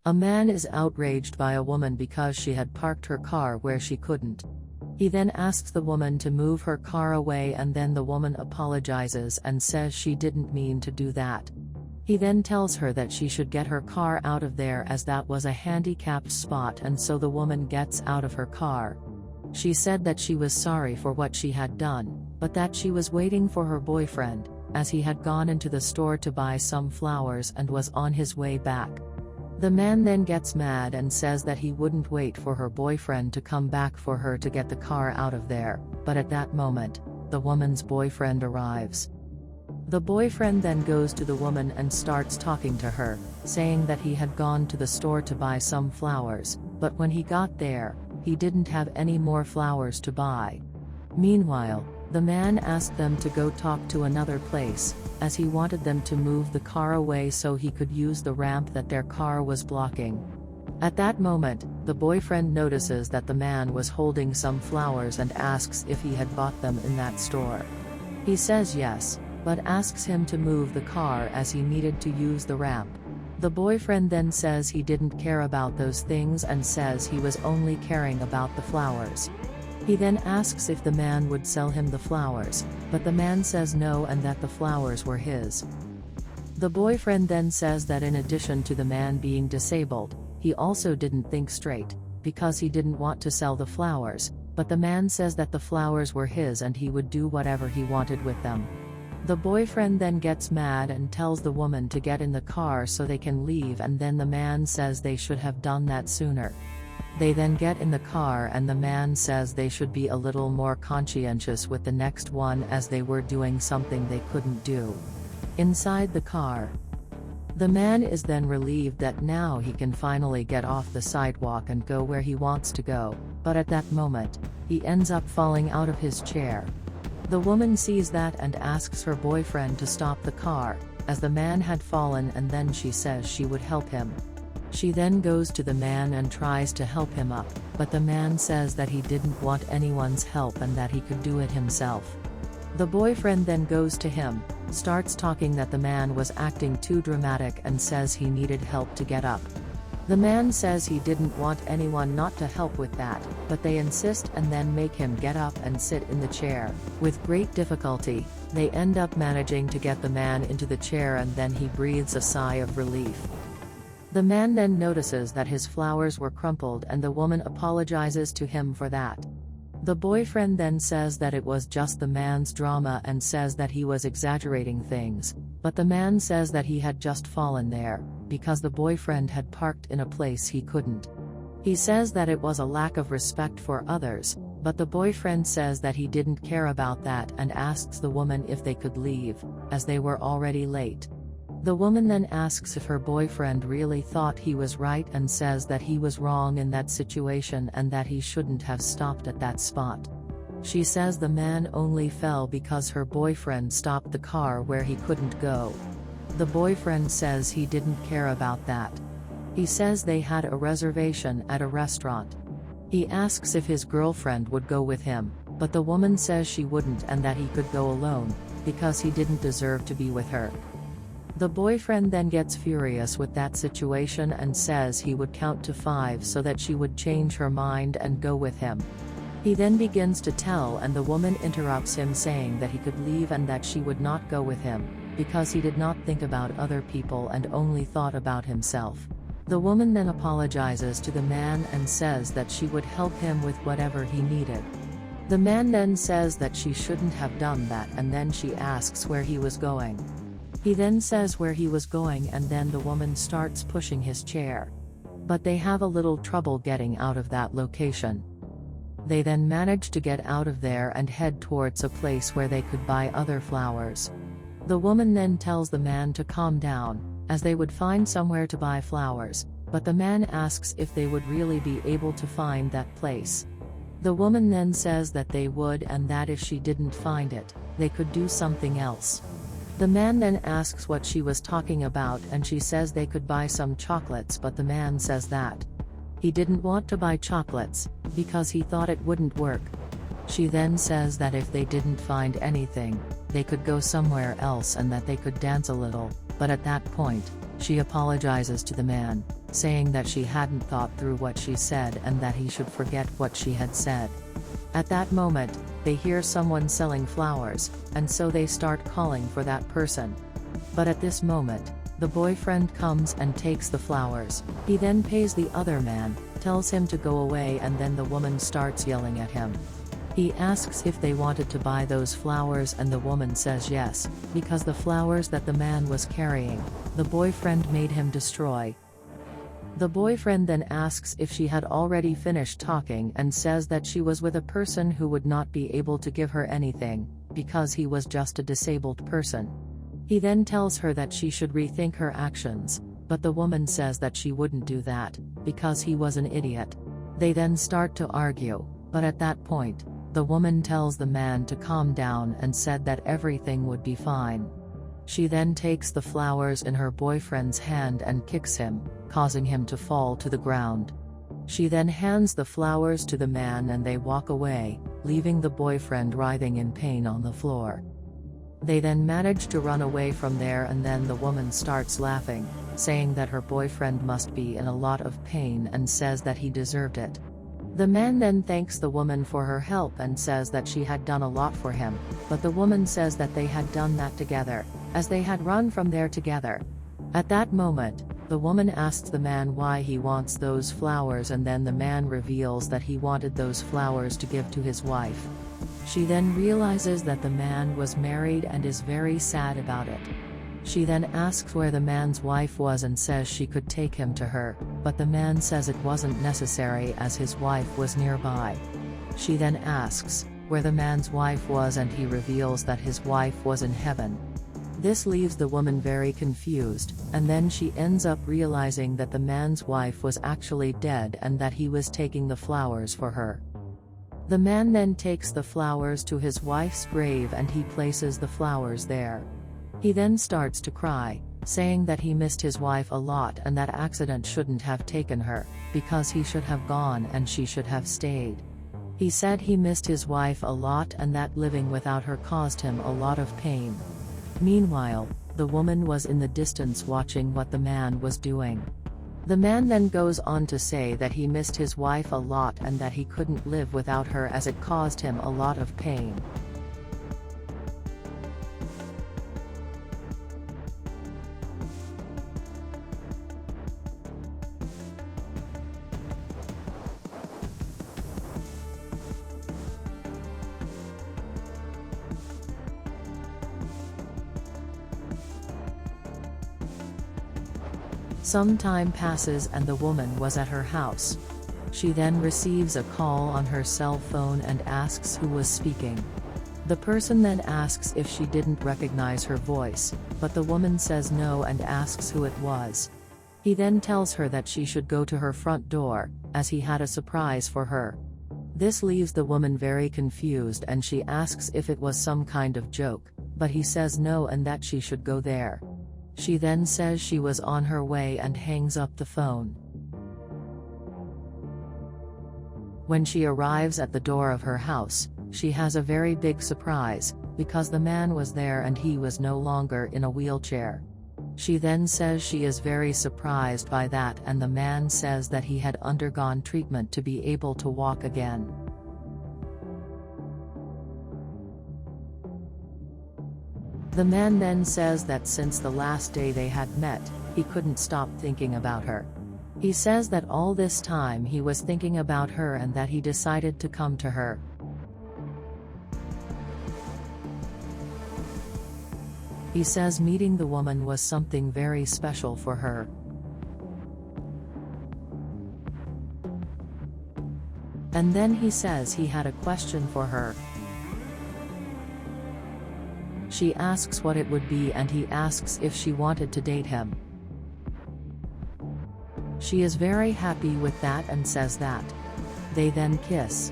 A man is outraged by a woman because she had parked her car where she couldn't. He then asks the woman to move her car away, and then the woman apologizes and says she didn't mean to do that. He then tells her that she should get her car out of there as that was a handicapped spot, and so the woman gets out of her car. She said that she was sorry for what she had done, but that she was waiting for her boyfriend, as he had gone into the store to buy some flowers and was on his way back. The man then gets mad and says that he wouldn't wait for her boyfriend to come back for her to get the car out of there, but at that moment, the woman's boyfriend arrives. The boyfriend then goes to the woman and starts talking to her, saying that he had gone to the store to buy some flowers, but when he got there, he didn't have any more flowers to buy. Meanwhile, the man asked them to go talk to another place, as he wanted them to move the car away so he could use the ramp that their car was blocking. At that moment, the boyfriend notices that the man was holding some flowers and asks if he had bought them in that store. He says yes, but asks him to move the car as he needed to use the ramp. The boyfriend then says he didn't care about those things and says he was only caring about the flowers. He then asks if the man would sell him the flowers, but the man says no and that the flowers were his. The boyfriend then says that in addition to the man being disabled, he also didn't think straight, because he didn't want to sell the flowers, but the man says that the flowers were his and he would do whatever he wanted with them. The boyfriend then gets mad and tells the woman to get in the car so they can leave, and then the man says they should have done that sooner. They then get in the car and the man says they should be a little more conscientious with the next one as they were doing something they couldn't do. Inside the car, the man is then relieved that now he can finally get off the sidewalk and go where he wants to go, but at that moment, he ends up falling out of his chair. The woman sees that and asks her boyfriend to stop the car, as the man had fallen, and then she says she would help him. She then goes to the man and tries to help him up, but the man says that he didn't want anyone's help and that he could do it himself. The boyfriend then goes to him, starts talking that the man was acting too dramatic and says he needed help to get up. The man says he didn't want anyone not to help with that, but they insist and then make him get up and sit in the chair. With great difficulty, they end up managing to get the man into the chair, and then he breathes a sigh of relief. The man then notices that his flowers were crumpled and the woman apologizes to him for that. The boyfriend then says that it was just the man's drama and says that he was exaggerating things, but the man says that he had just fallen there, because the boyfriend had parked in a place he couldn't. He says that it was a lack of respect for others, but the boyfriend says that he didn't care about that and asks the woman if they could leave, as they were already late. The woman then asks if her boyfriend really thought he was right and says that he was wrong in that situation and that he shouldn't have stopped at that spot. She says the man only fell because her boyfriend stopped the car where he couldn't go. The boyfriend says he didn't care about that. He says they had a reservation at a restaurant. He asks if his girlfriend would go with him, but the woman says she wouldn't and that he could go alone, because he didn't deserve to be with her. The boyfriend then gets furious with that situation and says he would count to 5 so that she would change her mind and go with him. He then begins to tell, and the woman interrupts him saying that he could leave and that she would not go with him, because he did not think about other people and only thought about himself. The woman then apologizes to the man and says that she would help him with whatever he needed. The man then says that she shouldn't have done that, and then she asks where he was going. He then says where he was going, and then the woman starts pushing his chair. But they have a little trouble getting out of that location. They then manage to get out of there and head towards a place where they could buy other flowers. The woman then tells the man to calm down, as they would find somewhere to buy flowers, but the man asks if they would really be able to find that place. The woman then says that they would, and that if she didn't find it, they could do something else. The man then asks what she was talking about, and she says they could buy some chocolates, but the man says that he didn't want to buy chocolates, because he thought it wouldn't work. She then says that if they didn't find anything, they could go somewhere else and that they could dance a little, but at that point, she apologizes to the man. saying that she hadn't thought through what she said and that he should forget what she had said. At that moment, they hear someone selling flowers, and so they start calling for that person. But at this moment, the boyfriend comes and takes the flowers. He then pays the other man, tells him to go away, and then the woman starts yelling at him. He asks if they wanted to buy those flowers, and the woman says yes, because the flowers that the man was carrying, the boyfriend made him destroy. The boyfriend then asks if she had already finished talking and says that she was with a person who would not be able to give her anything, because he was just a disabled person. He then tells her that she should rethink her actions, but the woman says that she wouldn't do that, because he was an idiot. They then start to argue, but at that point, the woman tells the man to calm down and said that everything would be fine. She then takes the flowers in her boyfriend's hand and kicks him, causing him to fall to the ground. She then hands the flowers to the man and they walk away, leaving the boyfriend writhing in pain on the floor. They then manage to run away from there, and then the woman starts laughing, saying that her boyfriend must be in a lot of pain and says that he deserved it. The man then thanks the woman for her help and says that she had done a lot for him, but the woman says that they had done that together, as they had run from there together. At that moment, the woman asks the man why he wants those flowers, and then the man reveals that he wanted those flowers to give to his wife. She then realizes that the man was married and is very sad about it. She then asks where the man's wife was and says she could take him to her, but the man says it wasn't necessary as his wife was nearby. She then asks where the man's wife was, and he reveals that his wife was in heaven. This leaves the woman very confused, and then she ends up realizing that the man's wife was actually dead and that he was taking the flowers for her. The man then takes the flowers to his wife's grave and he places the flowers there. He then starts to cry, saying that he missed his wife a lot and that accident shouldn't have taken her, because he should have gone and she should have stayed. He said he missed his wife a lot and that living without her caused him a lot of pain. Meanwhile, the woman was in the distance watching what the man was doing. The man then goes on to say that he missed his wife a lot and that he couldn't live without her as it caused him a lot of pain. Some time passes and the woman was at her house. She then receives a call on her cell phone and asks who was speaking. The person then asks if she didn't recognize her voice, but the woman says no and asks who it was. He then tells her that she should go to her front door, as he had a surprise for her. This leaves the woman very confused and she asks if it was some kind of joke, but he says no and that she should go there. She then says she was on her way and hangs up the phone. When she arrives at the door of her house, she has a very big surprise, because the man was there and he was no longer in a wheelchair. She then says she is very surprised by that, and the man says that he had undergone treatment to be able to walk again. The man then says that since the last day they had met, he couldn't stop thinking about her. He says that all this time he was thinking about her and that he decided to come to her. He says meeting the woman was something very special for her. And then he says he had a question for her. She asks what it would be and he asks if she wanted to date him. She is very happy with that and says that. They then kiss.